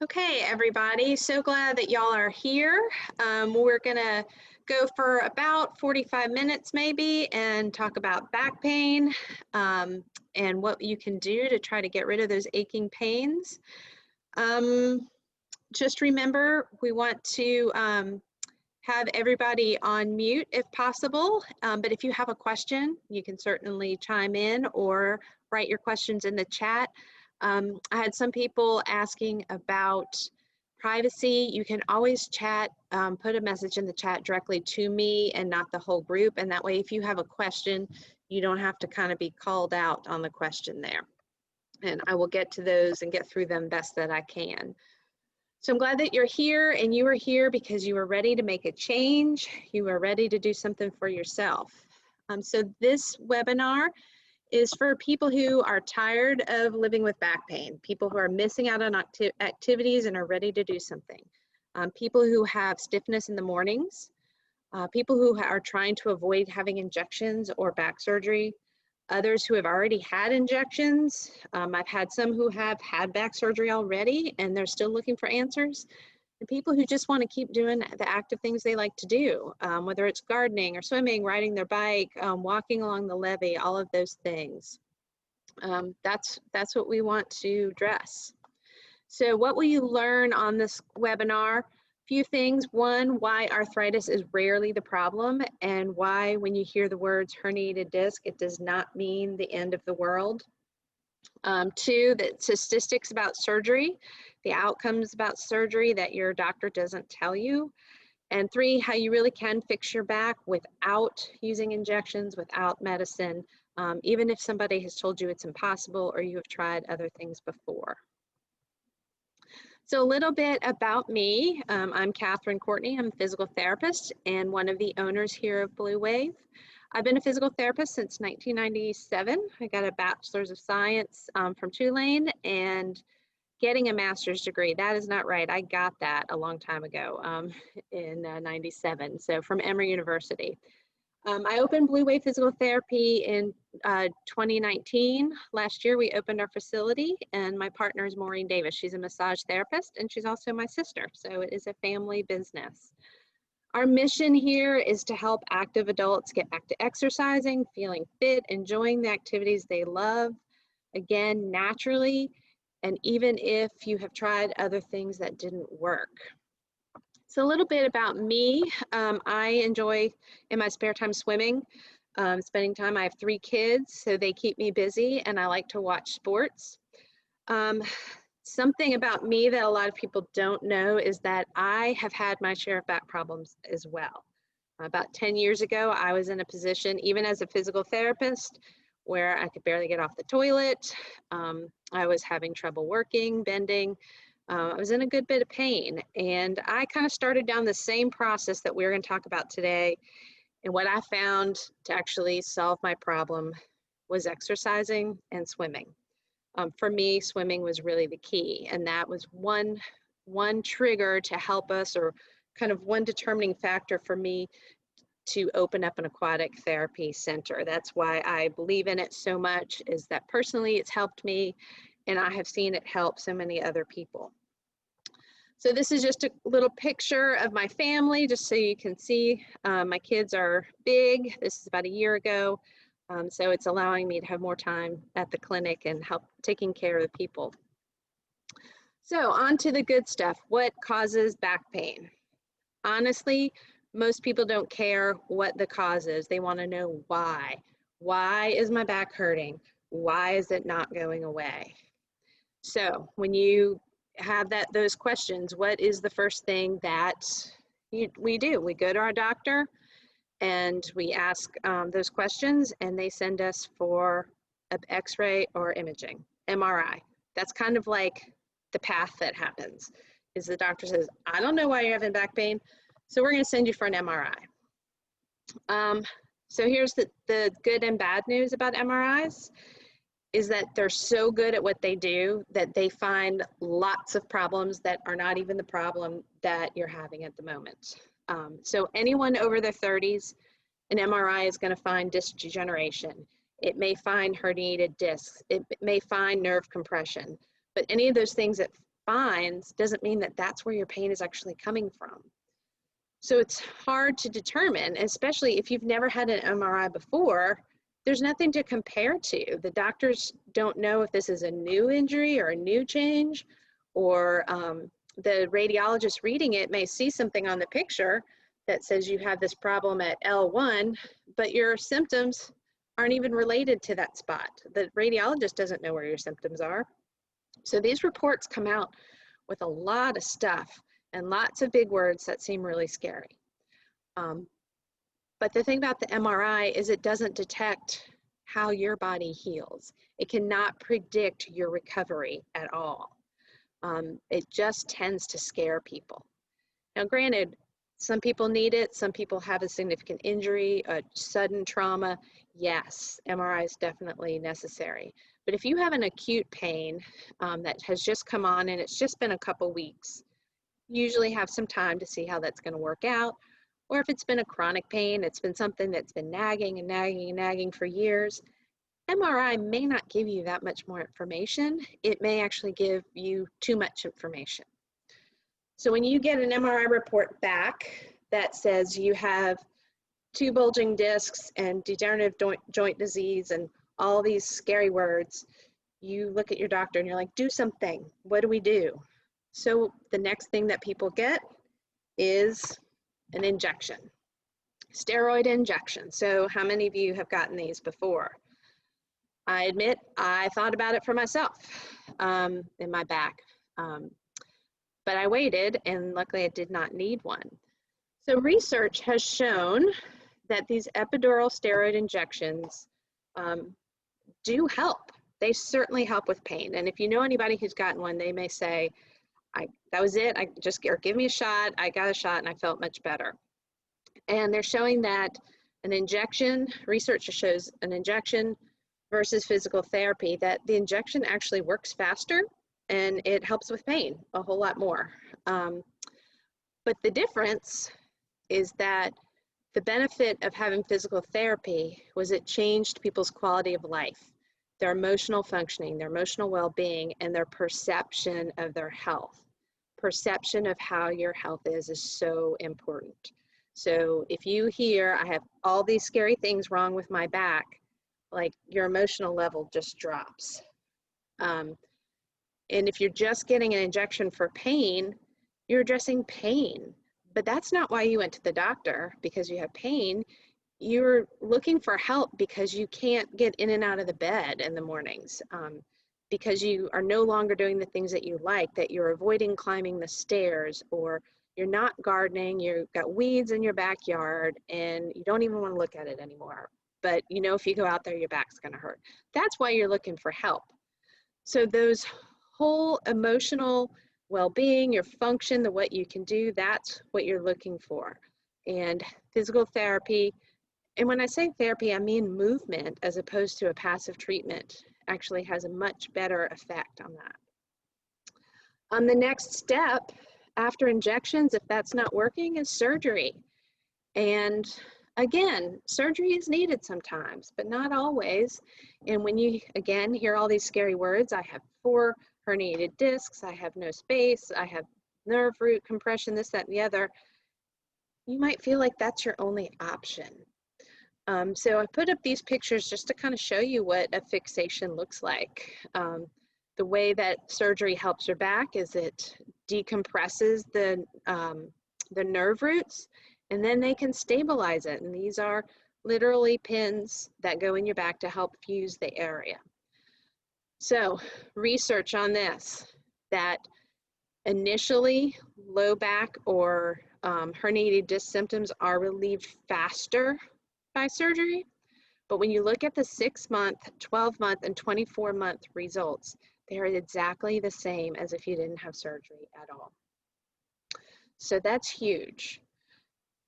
Okay, everybody, so glad that y'all are here. We're gonna go for about 45 minutes maybe and talk about back pain and what you can do to try to get rid of those aching pains. Um, just remember, we want to have everybody on mute if possible, but if you have a question, you can certainly chime in or write your questions in the chat. I had some people asking about privacy. You can always chat, put a message in the chat directly to me and not the whole group. And that way, if you have a question, you don't have to kind of be called out on the question there. And I will get to those and get through them best that I can. So I'm glad that you're here, and you are here because you are ready to make a change. You are ready to do something for yourself. So this webinar is for people who are tired of living with back pain, people who are missing out on activities and are ready to do something, people who have stiffness in the mornings, people who are trying to avoid having injections or back surgery, others who have already had injections. I've had some who have had back surgery already and they're still looking for answers. And people who just want to keep doing the active things they like to do, whether it's gardening or swimming, riding their bike, walking along the levee, all of those things. That's what we want to address. So what will you learn on this webinar? Few things. One, why arthritis is rarely the problem, and why when you hear the words herniated disc, it does not mean the end of the world. Two, the statistics about surgery, the outcomes about surgery that your doctor doesn't tell you. And three, how you really can fix your back without using injections, without medicine, even if somebody has told you it's impossible or you have tried other things before. So a little bit about me. I'm Catherine Courtney. I'm a physical therapist and one of the owners here of Blue Wave. I've been a physical therapist since 1997. I got a bachelor's of science from Tulane and getting a master's degree. That is not right. I got that a long time ago in 97, so from Emory University. I opened Blue Wave Physical Therapy in 2019. Last year, we opened our facility, and my partner is Maureen Davis. She's a massage therapist, and she's also my sister, so it is a family business. Our mission here is to help active adults get back to exercising, feeling fit, enjoying the activities they love, again, naturally, and even if you have tried other things that didn't work. So a little bit about me. I enjoy in my spare time swimming, spending time. I have 3 kids, so they keep me busy, and I like to watch sports. Something about me that a lot of people don't know is that I have had my share of back problems as well. About 10 years ago, I was in a position, even as a physical therapist, where I could barely get off the toilet. I was having trouble working, bending. I was in a good bit of pain, and I kind of started down the same process that we're going to talk about today. And what I found to actually solve my problem was exercising and swimming. For me, swimming was really the key, and that was one trigger to help us, or kind of one determining factor for me to open up an aquatic therapy center. That's why I believe in it so much, is that personally it's helped me, and I have seen it help so many other people. So this is just a little picture of my family, just so you can see. My kids are big. This is about a year ago. So it's allowing me to have more time at the clinic and help taking care of the people. So on to the good stuff. What causes back pain? Honestly, most people don't care what the cause is. They want to know why. Why is my back hurting? Why is it not going away? So when you have those questions, what is the first thing that we do? We go to our doctor and we ask those questions, and they send us for an X-ray or imaging, MRI. That's kind of like the path that happens, is the doctor says, I don't know why you're having back pain, so we're going to send you for an MRI. So here's the good and bad news about MRIs, is that they're so good at what they do that they find lots of problems that are not even the problem that you're having at the moment. So anyone over their 30s, an MRI is going to find disc degeneration. It may find herniated discs. It may find nerve compression. But any of those things that finds doesn't mean that that's where your pain is actually coming from. So it's hard to determine, especially if you've never had an MRI before. There's nothing to compare to. The doctors don't know if this is a new injury or a new change, or the radiologist reading it may see something on the picture that says you have this problem at L1, but your symptoms aren't even related to that spot. The radiologist doesn't know where your symptoms are. So these reports come out with a lot of stuff and lots of big words that seem really scary. But the thing about the MRI is it doesn't detect how your body heals. It cannot predict your recovery at all. It just tends to scare people. Now, granted, some people need it. Some people have a significant injury, a sudden trauma. Yes, MRI is definitely necessary. But if you have an acute pain that has just come on and it's just been a couple weeks, you usually have some time to see how that's going to work out. Or if it's been a chronic pain, it's been something that's been nagging and nagging and nagging for years, MRI may not give you that much more information. It may actually give you too much information. So when you get an MRI report back that says you have 2 bulging discs and degenerative joint disease and all these scary words, you look at your doctor and you're like, do something. What do we do? So the next thing that people get is an injection, steroid injection. So how many of you have gotten these before? I admit I thought about it for myself in my back, but I waited and luckily I did not need one. So research has shown that these epidural steroid injections do help. They certainly help with pain. And if you know anybody who's gotten one, they may say, that was it, or give me a shot, I got a shot and I felt much better. And they're showing that an injection, research shows an injection versus physical therapy, that the injection actually works faster and it helps with pain a whole lot more. But the difference is that the benefit of having physical therapy was it changed people's quality of life, their emotional functioning, their emotional well-being, and their perception of their health. Perception of how your health is so important. So if you hear, I have all these scary things wrong with my back, like your emotional level just drops. And if you're just getting an injection for pain, you're addressing pain. But that's not why you went to the doctor, because you have pain. You're looking for help because you can't get in and out of the bed in the mornings, because you are no longer doing the things that you like, that you're avoiding climbing the stairs, or you're not gardening, you've got weeds in your backyard, and you don't even want to look at it anymore. But you know if you go out there, your back's going to hurt. That's why you're looking for help. So those whole emotional well-being, your function, what you can do, that's what you're looking for. And physical therapy, and when I say therapy, I mean movement as opposed to a passive treatment, actually has a much better effect on that. The next step after injections, if that's not working, is surgery. And again, surgery is needed sometimes, but not always. And when you, again, hear all these scary words, I have 4 herniated discs, I have no space, I have nerve root compression, this, that, and the other, you might feel like that's your only option. So I put up these pictures just to kind of show you what a fixation looks like. The way that surgery helps your back is it decompresses the nerve roots, and then they can stabilize it. And these are literally pins that go in your back to help fuse the area. So research on this, that initially low back or herniated disc symptoms are relieved faster by surgery. But when you look at the 6-month, 12-month, and 24-month results, they're exactly the same as if you didn't have surgery at all. So that's huge.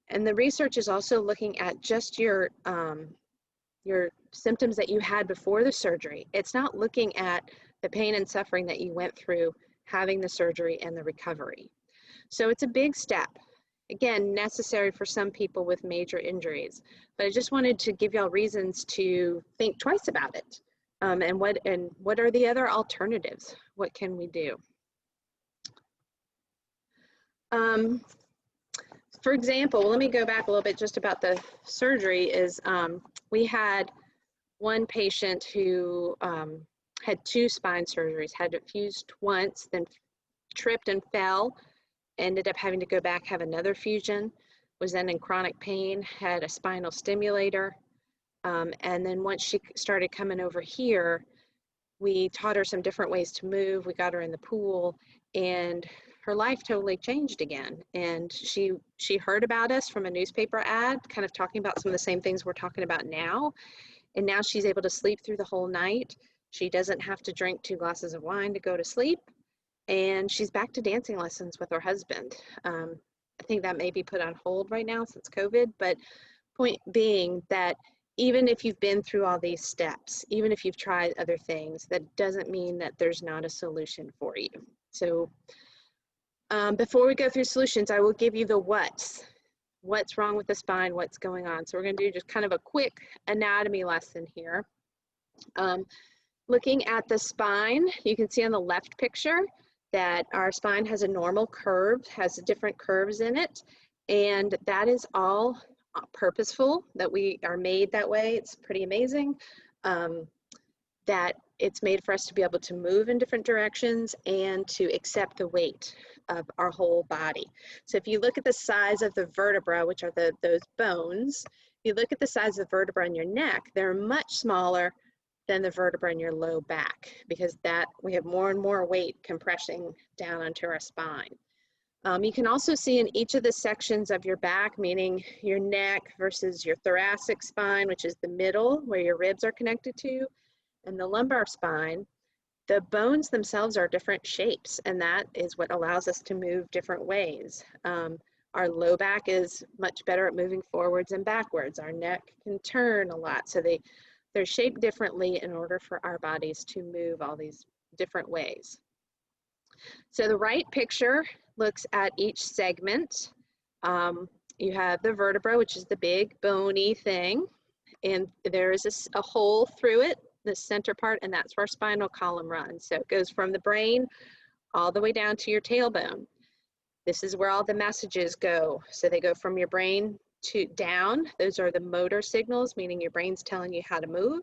And the research is also looking at just your symptoms that you had before the surgery. It's not looking at the pain and suffering that you went through having the surgery and the recovery. So it's a big step. Again, necessary for some people with major injuries. But I just wanted to give y'all reasons to think twice about it. And what are the other alternatives? What can we do? For example, let me go back a little bit just about the surgery is we had one patient who had 2 spine surgeries, had it fused once, then tripped and fell, ended up having to go back, have another fusion, was then in chronic pain, had a spinal stimulator. And then once she started coming over here, we taught her some different ways to move. We got her in the pool, and her life totally changed again. And she heard about us from a newspaper ad, kind of talking about some of the same things we're talking about now. And now she's able to sleep through the whole night. She doesn't have to drink 2 glasses of wine to go to sleep. And she's back to dancing lessons with her husband. I think that may be put on hold right now since COVID, but point being that even if you've been through all these steps, even if you've tried other things, that doesn't mean that there's not a solution for you. So before we go through solutions, I will give you the what's wrong with the spine, what's going on. So we're going to do just kind of a quick anatomy lesson here. Looking at the spine, you can see on the left picture that our spine has a normal curve, has different curves in it, and that is all purposeful, that we are made that way. It's pretty amazing that it's made for us to be able to move in different directions and to accept the weight of our whole body. So if you look at the size of the vertebra, which are those bones, you look at the size of the vertebra in your neck, they're much smaller than the vertebra in your low back, because that we have more and more weight compressing down onto our spine. You can also see in each of the sections of your back, meaning your neck versus your thoracic spine, which is the middle where your ribs are connected to, and the lumbar spine, the bones themselves are different shapes, and that is what allows us to move different ways. Our low back is much better at moving forwards and backwards. Our neck can turn a lot, so they're shaped differently in order for our bodies to move all these different ways. So the right picture looks at each segment. You have the vertebra, which is the big bony thing, and there is a hole through it, the center part, and that's where our spinal column runs. So it goes from the brain all the way down to your tailbone. This is where all the messages go. So they go from your brain to down. Those are the motor signals, meaning your brain's telling you how to move.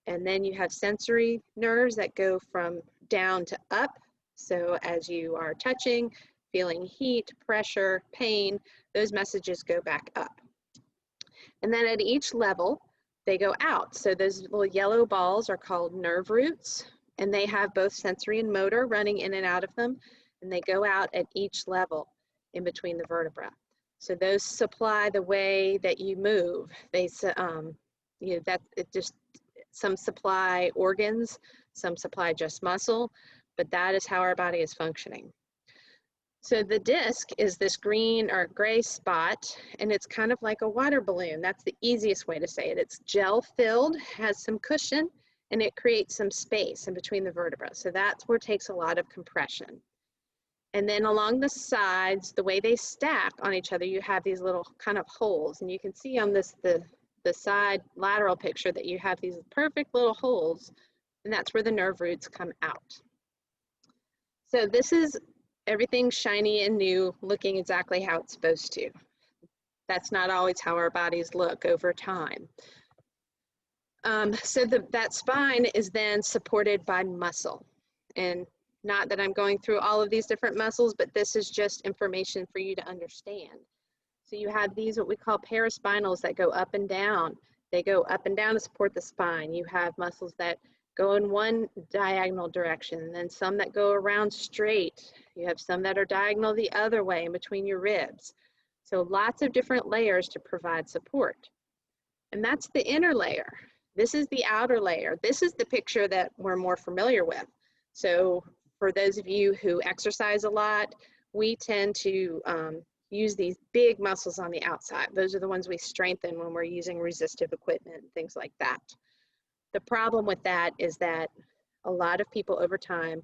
And then you have sensory nerves that go from down to up. So as you are touching, feeling heat, pressure, pain, those messages go back up. And then at each level, they go out. So those little yellow balls are called nerve roots, and they have both sensory and motor running in and out of them, and they go out at each level in between the vertebra. So those supply the way that you move. They, you know, that it just, some supply organs, some supply just muscle, but that is how our body is functioning. So the disc is this green or gray spot, and it's kind of like a water balloon. That's the easiest way to say it. It's gel filled, has some cushion, and it creates some space in between the vertebrae. So that's where it takes a lot of compression. And then along the sides, the way they stack on each other, you have these little kind of holes. And you can see on this, the side lateral picture, that you have these perfect little holes, and that's where the nerve roots come out. So this is everything shiny and new, looking exactly how it's supposed to. That's not always how our bodies look over time. So that spine is then supported by muscle. And not that I'm going through all of these different muscles, but this is just information for you to understand. So you have these, what we call paraspinals, that go up and down. They go up and down to support the spine. You have muscles that go in one diagonal direction, and then some that go around straight. You have some that are diagonal the other way in between your ribs. So lots of different layers to provide support. And that's the inner layer. This is the outer layer. This is the picture that we're more familiar with. So for those of you who exercise a lot, we tend to use these big muscles on the outside. Those are the ones we strengthen when we're using resistive equipment and things like that. The problem with that is that a lot of people over time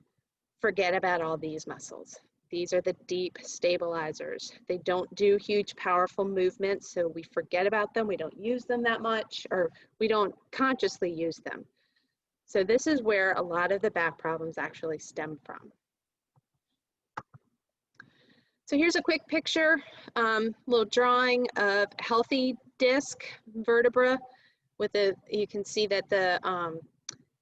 forget about all these muscles. These are the deep stabilizers. They don't do huge, powerful movements, so we forget about them. We don't use them that much, or we don't consciously use them. So this is where a lot of the back problems actually stem from. So here's a quick picture, little drawing of healthy disc vertebra with you can see that the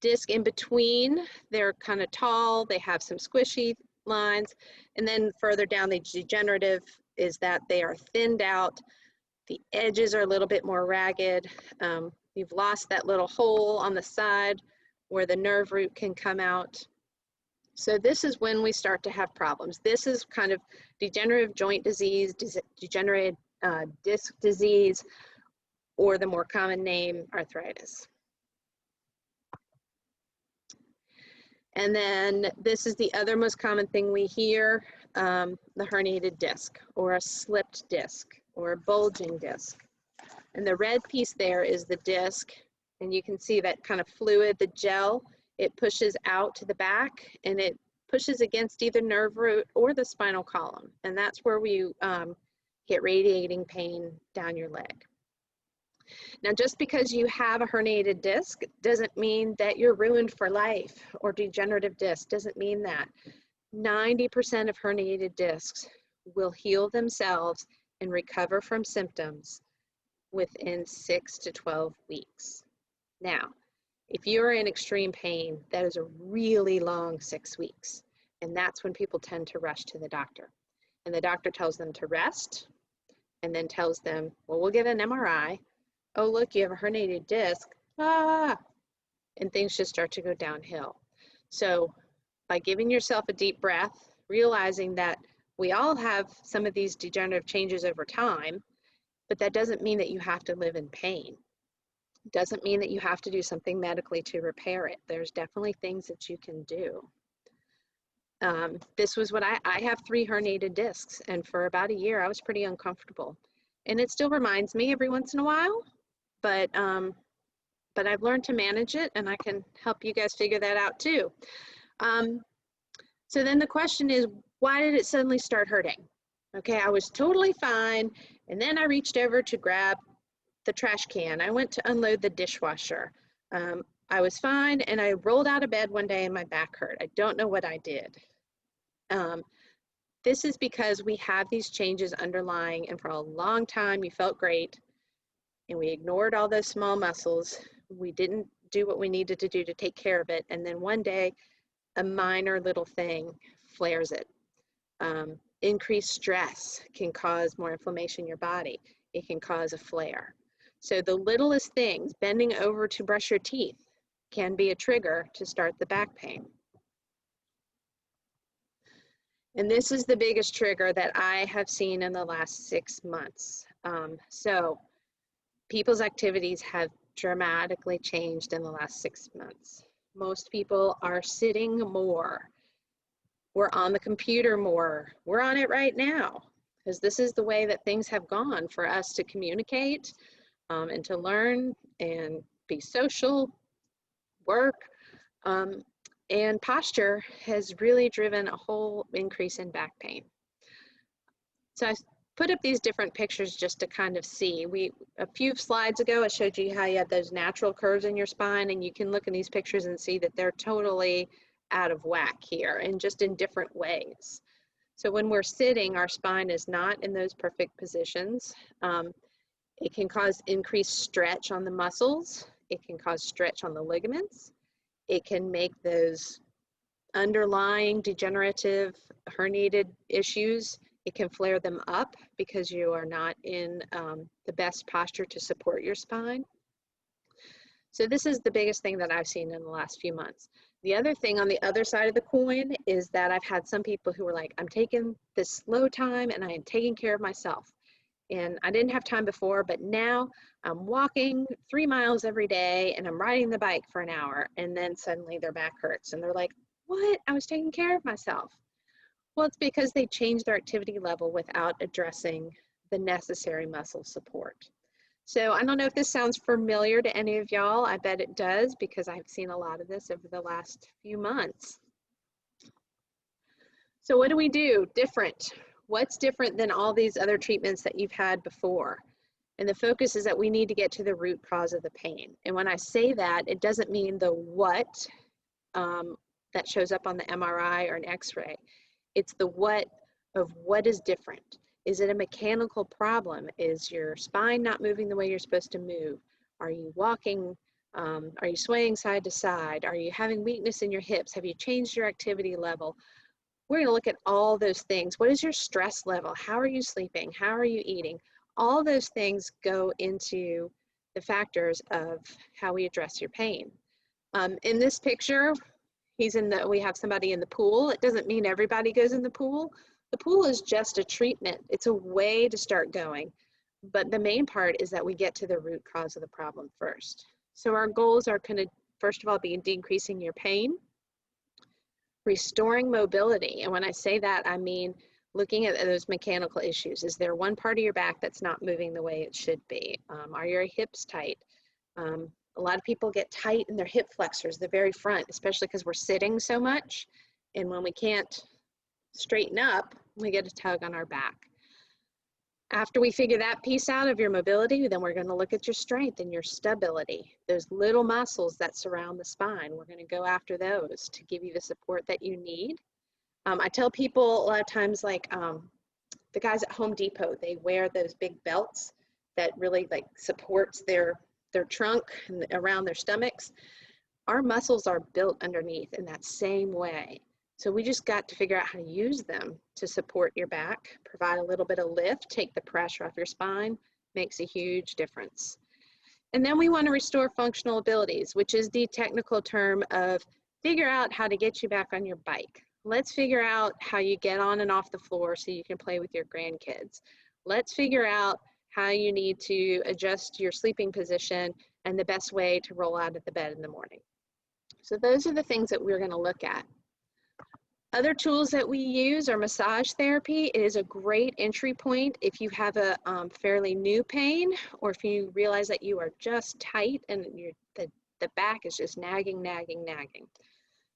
disc in between, they're kind of tall, they have some squishy lines, and then further down the degenerative is that they are thinned out, the edges are a little bit more ragged, you've lost that little hole on the side where the nerve root can come out. So this is when we start to have problems. This is kind of degenerative joint disease, degenerative disc disease, or the more common name, arthritis. And then this is the other most common thing we hear, the herniated disc, or a slipped disc, or a bulging disc. And the red piece there is the disc, and you can see that kind of fluid, the gel, it pushes out to the back, and it pushes against either nerve root or the spinal column. And that's where we get radiating pain down your leg. Now, just because you have a herniated disc doesn't mean that you're ruined for life, or degenerative disc doesn't mean that. 90% of herniated discs will heal themselves and recover from symptoms within 6 to 12 weeks. Now, if you're in extreme pain, that is a really long 6 weeks. And that's when people tend to rush to the doctor. And the doctor tells them to rest, and then tells them, well, we'll get an MRI. Oh, look, you have a herniated disc. Ah, and things just start to go downhill. So by giving yourself a deep breath, realizing that we all have some of these degenerative changes over time, but that doesn't mean that you have to live in pain. Doesn't mean that you have to do something medically to repair it. There's definitely things that you can do. This was what I have 3 herniated discs, and for about a year I was pretty uncomfortable. And it still reminds me every once in a while, but I've learned to manage it, and I can help you guys figure that out too. So then the question is, why did it suddenly start hurting? Okay, I was totally fine, and then I reached over to grab the trash can. I went to unload the dishwasher. I was fine, and I rolled out of bed one day and my back hurt. I don't know what I did. This is because we have these changes underlying, and for a long time you felt great, and we ignored all those small muscles. We didn't do what we needed to do to take care of it, and then one day a minor little thing flares it. Increased stress can cause more inflammation in your body. It can cause a flare. So the littlest things, bending over to brush your teeth, can be a trigger to start the back pain. And this is the biggest trigger that I have seen in the last 6 months. So people's activities have dramatically changed in the last 6 months. Most people are sitting more. We're on the computer more. We're on it right now, because this is the way that things have gone for us to communicate and to learn and be social, work, and posture has really driven a whole increase in back pain. So I put up these different pictures just to kind of see. A few slides ago, I showed you how you had those natural curves in your spine, and you can look in these pictures and see that they're totally out of whack here, and just in different ways. So when we're sitting, our spine is not in those perfect positions. It can cause increased stretch on the muscles. It can cause stretch on the ligaments. It can make those underlying degenerative herniated issues, it can flare them up because you are not in the best posture to support your spine. So this is the biggest thing that I've seen in the last few months. The other thing on the other side of the coin is that I've had some people who are like, I'm taking this slow time and I am taking care of myself. And I didn't have time before, but now I'm walking 3 miles every day and I'm riding the bike for an hour, and then suddenly their back hurts and they're like, what? I was taking care of myself. Well, it's because they changed their activity level without addressing the necessary muscle support. So I don't know if this sounds familiar to any of y'all. I bet it does, because I've seen a lot of this over the last few months. So what do we do different? What's different than all these other treatments that you've had before? And the focus is that we need to get to the root cause of the pain. And when I say that, it doesn't mean the what that shows up on the MRI or an X-ray. It's the what of what is different. Is it a mechanical problem? Is your spine not moving the way you're supposed to move? Are you walking? Are you swaying side to side? Are you having weakness in your hips? Have you changed your activity level? We're going to look at all those things. What is your stress level? How are you sleeping? How are you eating? All those things go into the factors of how we address your pain. In this picture, we have somebody in the pool. It doesn't mean everybody goes in the pool. The pool is just a treatment. It's a way to start going. But the main part is that we get to the root cause of the problem first. So our goals are going to, first of all, be decreasing your pain, restoring mobility. And when I say that, I mean looking at those mechanical issues. Is there one part of your back that's not moving the way it should be? Are your hips tight? A lot of people get tight in their hip flexors, the very front, especially because we're sitting so much. And when we can't straighten up, we get a tug on our back. After we figure that piece out of your mobility, then we're going to look at your strength and your stability. Those little muscles that surround the spine, we're going to go after those to give you the support that you need. I tell people a lot of times, like the guys at Home Depot, they wear those big belts that really like supports their trunk and around their stomachs. Our muscles are built underneath in that same way. So we just got to figure out how to use them to support your back, provide a little bit of lift, take the pressure off your spine, makes a huge difference. And then we want to restore functional abilities, which is the technical term of figure out how to get you back on your bike. Let's figure out how you get on and off the floor so you can play with your grandkids. Let's figure out how you need to adjust your sleeping position and the best way to roll out of the bed in the morning. So those are the things that we're going to look at. Other tools that we use are massage therapy. It is a great entry point if you have a fairly new pain, or if you realize that you are just tight and the back is just nagging.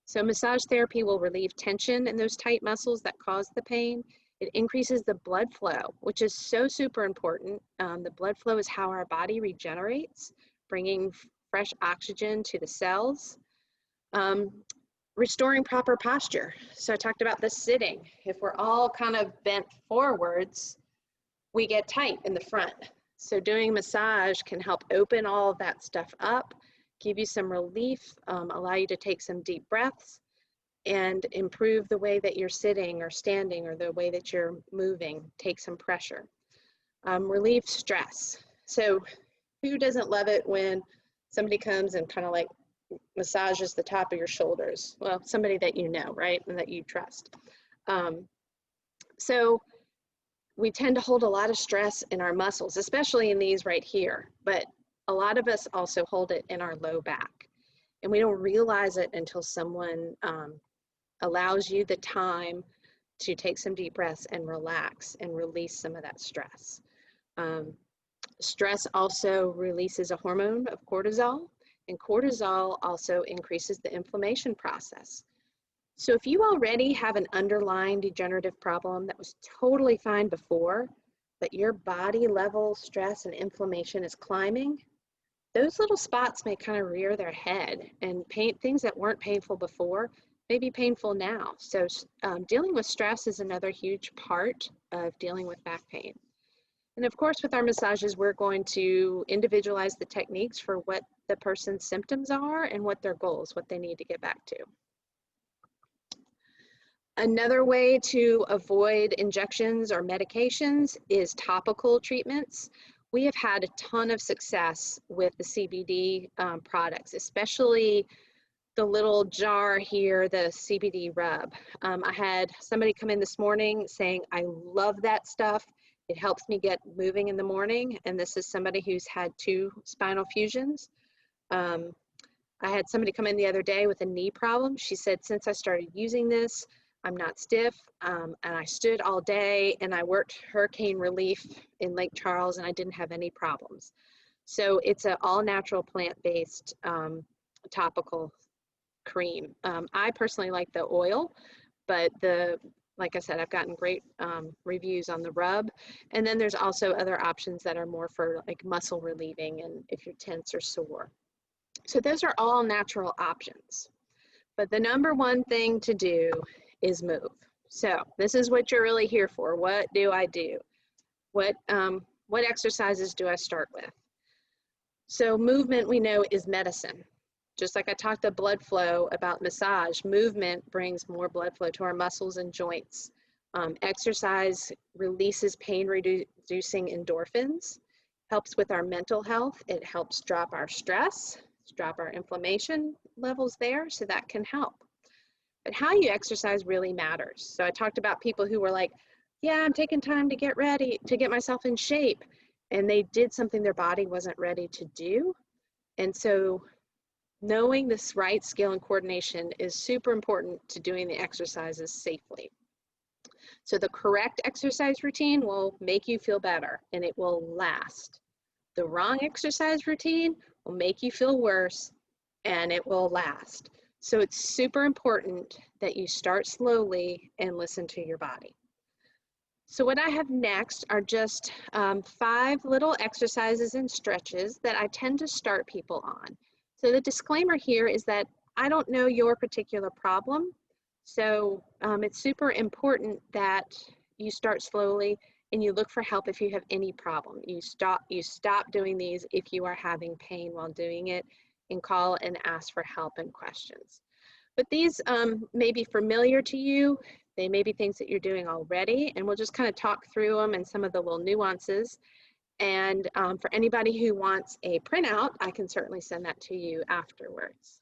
So massage therapy will relieve tension in those tight muscles that cause the pain. It increases the blood flow, which is so super important. The blood flow is how our body regenerates, bringing fresh oxygen to the cells. Restoring proper posture. So I talked about the sitting. If we're all kind of bent forwards, we get tight in the front. So doing massage can help open all of that stuff up, give you some relief, allow you to take some deep breaths, and improve the way that you're sitting or standing or the way that you're moving, take some pressure. Relieve stress. So who doesn't love it when somebody comes and kind of like massages the top of your shoulders? Well, somebody that you know, right, and that you trust. So we tend to hold a lot of stress in our muscles, especially in these right here, but a lot of us also hold it in our low back, and we don't realize it until someone allows you the time to take some deep breaths and relax and release some of that stress. Stress also releases a hormone of cortisol, and cortisol also increases the inflammation process. So if you already have an underlying degenerative problem that was totally fine before, but your body level stress and inflammation is climbing, those little spots may kind of rear their head, and things that weren't painful before may be painful now. So dealing with stress is another huge part of dealing with back pain. And of course, with our massages, we're going to individualize the techniques for what the person's symptoms are and what their goals, what they need to get back to. Another way to avoid injections or medications is topical treatments. We have had a ton of success with the CBD products, especially the little jar here, the CBD rub. I had somebody come in this morning saying, I love that stuff. It helps me get moving in the morning. And this is somebody who's had 2 spinal fusions. I had somebody come in the other day with a knee problem. She said, since I started using this, I'm not stiff, and I stood all day, and I worked hurricane relief in Lake Charles, and I didn't have any problems. So it's an all-natural plant-based topical cream. I personally like the oil, but like I said, I've gotten great reviews on the rub. And then there's also other options that are more for like muscle relieving and if you're tense or sore. So those are all natural options. But the number one thing to do is move. So this is what you're really here for. What do I do? What exercises do I start with? So movement, we know, is medicine. Just like I talked the blood flow about massage, movement brings more blood flow to our muscles and joints. Exercise releases pain-reducing endorphins, helps with our mental health. It helps drop our stress, drop our inflammation levels there, so that can help. But how you exercise really matters. So I talked about people who were like, yeah, I'm taking time to get ready, to get myself in shape. And they did something their body wasn't ready to do. And so knowing this right skill and coordination is super important to doing the exercises safely. So the correct exercise routine will make you feel better and it will last. The wrong exercise routine will make you feel worse and it will last. So it's super important that you start slowly and listen to your body. So what I have next are just 5 little exercises and stretches that I tend to start people on. So the disclaimer here is that I don't know your particular problem. So it's super important that you start slowly and you look for help if you have any problem. You stop doing these if you are having pain while doing it, and call and ask for help and questions. But these may be familiar to you. They may be things that you're doing already, and we'll just kind of talk through them and some of the little nuances. And for anybody who wants a printout, I can certainly send that to you afterwards.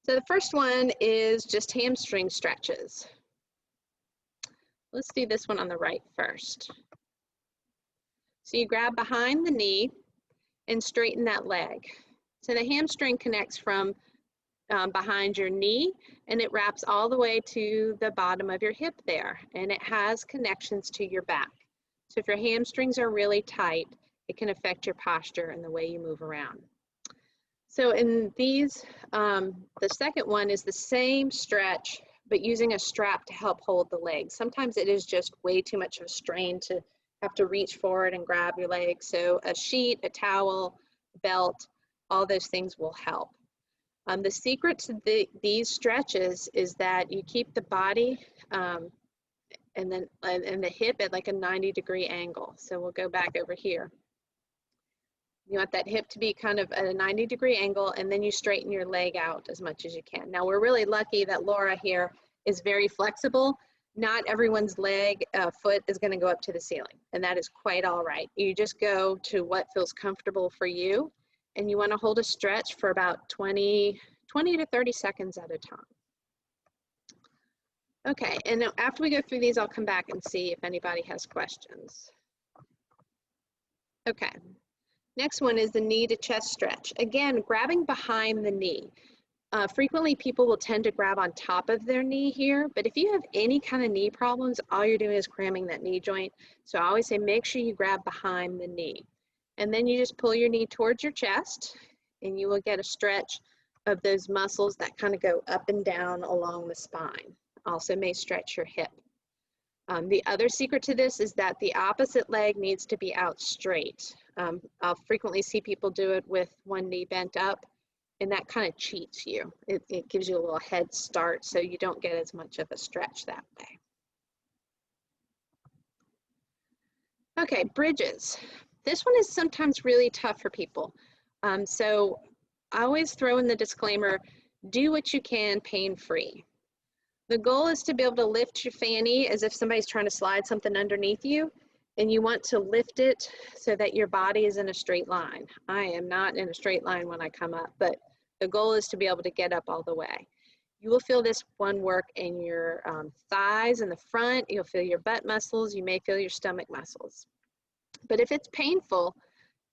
So the first one is just hamstring stretches. Let's do this one on the right first. So you grab behind the knee and straighten that leg. So the hamstring connects from behind your knee and it wraps all the way to the bottom of your hip there, and it has connections to your back. So if your hamstrings are really tight, it can affect your posture and the way you move around. So in these, the second one is the same stretch, but using a strap to help hold the leg. Sometimes it is just way too much of a strain to have to reach forward and grab your leg. So a sheet, a towel, belt, all those things will help. The secret to these stretches is that you keep the body and the hip at like a 90-degree angle. So we'll go back over here. You want that hip to be kind of at a 90-degree angle, and then you straighten your leg out as much as you can. Now we're really lucky that Laura here is very flexible. Not everyone's foot is going to go up to the ceiling, and that is quite all right. You just go to what feels comfortable for you, and you want to hold a stretch for about 20 to 30 seconds at a time. Okay, and after we go through these, I'll come back and see if anybody has questions. Okay, next one is the knee to chest stretch. Again, grabbing behind the knee. Frequently, people will tend to grab on top of their knee here, but if you have any kind of knee problems, all you're doing is cramming that knee joint. So I always say make sure you grab behind the knee. And then you just pull your knee towards your chest, and you will get a stretch of those muscles that kind of go up and down along the spine. Also may stretch your hip. The other secret to this is that the opposite leg needs to be out straight. I'll frequently see people do it with one knee bent up, and that kind of cheats you. It gives you a little head start, so you don't get as much of a stretch that way. Okay, bridges. This one is sometimes really tough for people. So I always throw in the disclaimer, do what you can pain-free. The goal is to be able to lift your fanny as if somebody's trying to slide something underneath you, and you want to lift it so that your body is in a straight line. I am not in a straight line when I come up, but the goal is to be able to get up all the way. You will feel this one work in your thighs in the front, you'll feel your butt muscles, you may feel your stomach muscles. But if it's painful,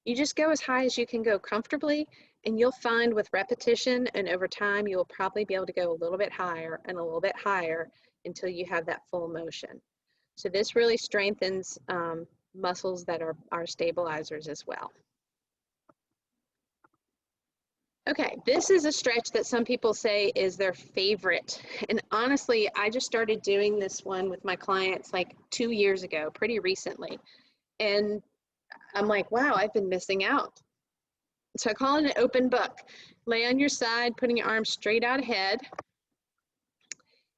you just go as high as you can go comfortably, and you'll find with repetition and over time, you'll probably be able to go a little bit higher and a little bit higher until you have that full motion. So this really strengthens muscles that are stabilizers as well. Okay, this is a stretch that some people say is their favorite. And honestly, I just started doing this one with my clients like 2 years ago, pretty recently. And I'm like, wow, I've been missing out. So I call it an open book. Lay on your side, putting your arms straight out ahead.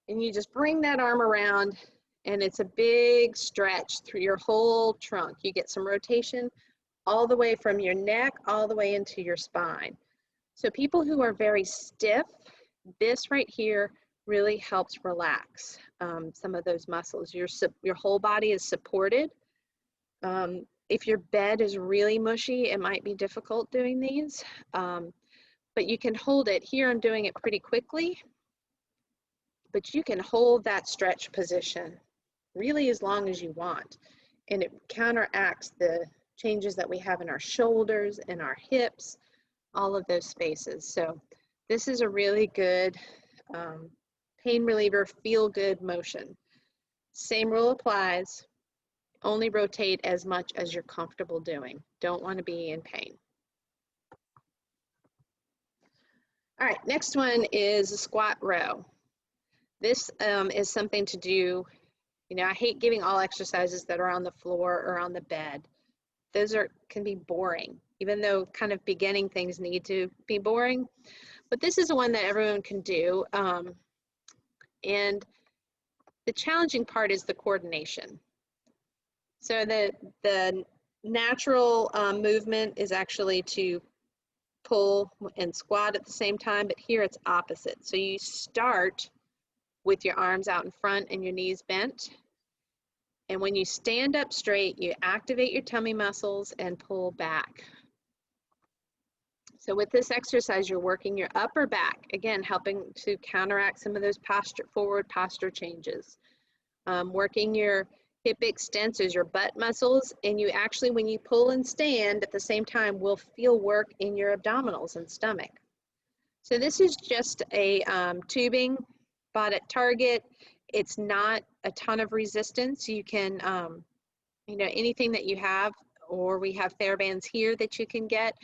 And you just bring that arm around, and it's a big stretch through your whole trunk. You get some rotation all the way from your neck all the way into your spine. So people who are very stiff, this right here really helps relax some of those muscles. Your whole body is supported. If your bed is really mushy, it might be difficult doing these, but you can hold it. Here I'm doing it pretty quickly, but you can hold that stretch position really as long as you want, and it counteracts the changes that we have in our shoulders and our hips, all of those spaces. So this is a really good pain reliever, feel good motion. Same rule applies. Only rotate as much as you're comfortable doing. Don't want to be in pain. All right, next one is a squat row. This is something to do, you know, I hate giving all exercises that are on the floor or on the bed. Those can be boring, even though kind of beginning things need to be boring. But this is one that everyone can do. And the challenging part is the coordination. So the natural movement is actually to pull and squat at the same time, but here it's opposite. So you start with your arms out in front and your knees bent. And when you stand up straight, you activate your tummy muscles and pull back. So with this exercise, you're working your upper back, again, helping to counteract some of those forward posture changes. Working your hip extensors, your butt muscles, and you actually, when you pull and stand at the same time, will feel work in your abdominals and stomach. So this is just a tubing bought at Target. It's not a ton of resistance. You can, you know, anything that you have, or we have TheraBands here that you can get.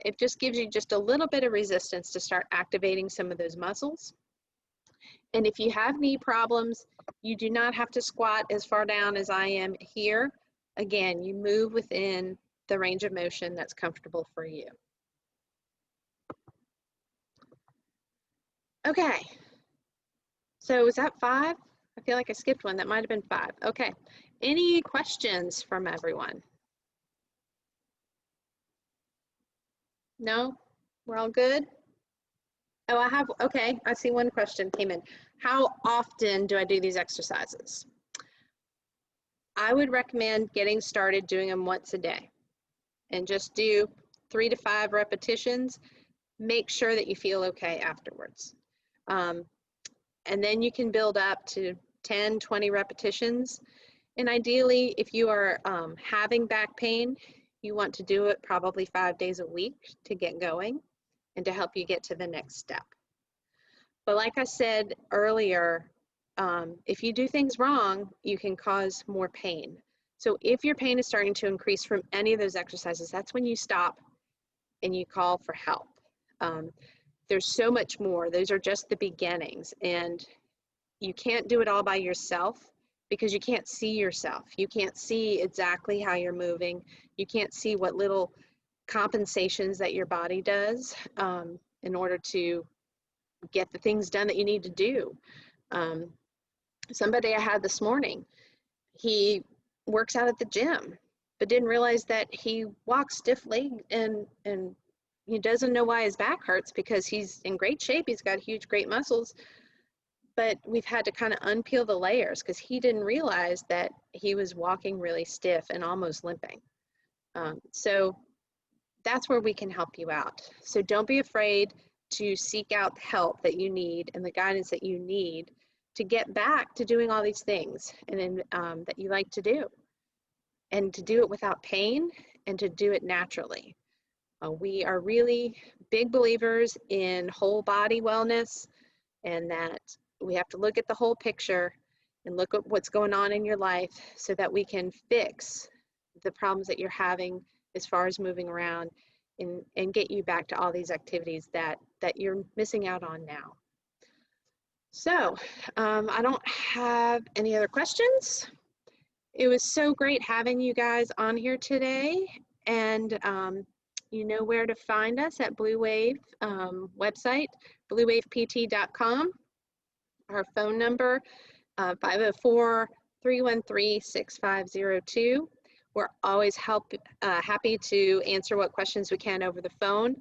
It just gives you just a little bit of resistance to start activating some of those muscles. And if you have knee problems, you do not have to squat as far down as I am here. Again, you move within the range of motion that's comfortable for you. Okay, so is that 5? I feel like I skipped one. That might have been 5. Okay, any questions from everyone? No? We're all good? Oh, okay, I see one question came in. How often do I do these exercises? I would recommend getting started doing them once a day and just do 3 to 5 repetitions. Make sure that you feel okay afterwards. And then you can build up to 10, 20 repetitions. And ideally, if you are having back pain, you want to do it probably 5 days a week to get going and to help you get to the next step. But like I said earlier, if you do things wrong, you can cause more pain. So if your pain is starting to increase from any of those exercises, that's when you stop and you call for help. There's so much more. Those are just the beginnings, and you can't do it all by yourself because you can't see yourself. You can't see exactly how you're moving. You can't see what little compensations that your body does in order to get the things done that you need to do. Somebody I had this morning, he works out at the gym, but didn't realize that he walks stiff-legged and he doesn't know why his back hurts because he's in great shape. He's got huge, great muscles, but we've had to kind of unpeel the layers because he didn't realize that he was walking really stiff and almost limping. So that's where we can help you out. So don't be afraid to seek out the help that you need and the guidance that you need to get back to doing all these things and that you like to do, and to do it without pain and to do it naturally. We are really big believers in whole body wellness, and that we have to look at the whole picture and look at what's going on in your life so that we can fix the problems that you're having as far as moving around and get you back to all these activities that you're missing out on now. So I don't have any other questions. It was so great having you guys on here today, and you know where to find us at Blue Wave website, bluewavept.com. our phone number, 504-313-6502. We're always happy to answer what questions we can over the phone.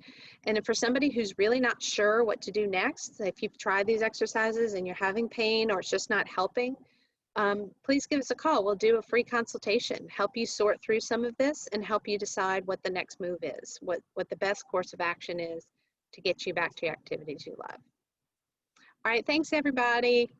And if for somebody who's really not sure what to do next, if you've tried these exercises and you're having pain or it's just not helping, please give us a call. We'll do a free consultation, help you sort through some of this and help you decide what the next move is, what the best course of action is to get you back to your activities you love. All right, thanks everybody.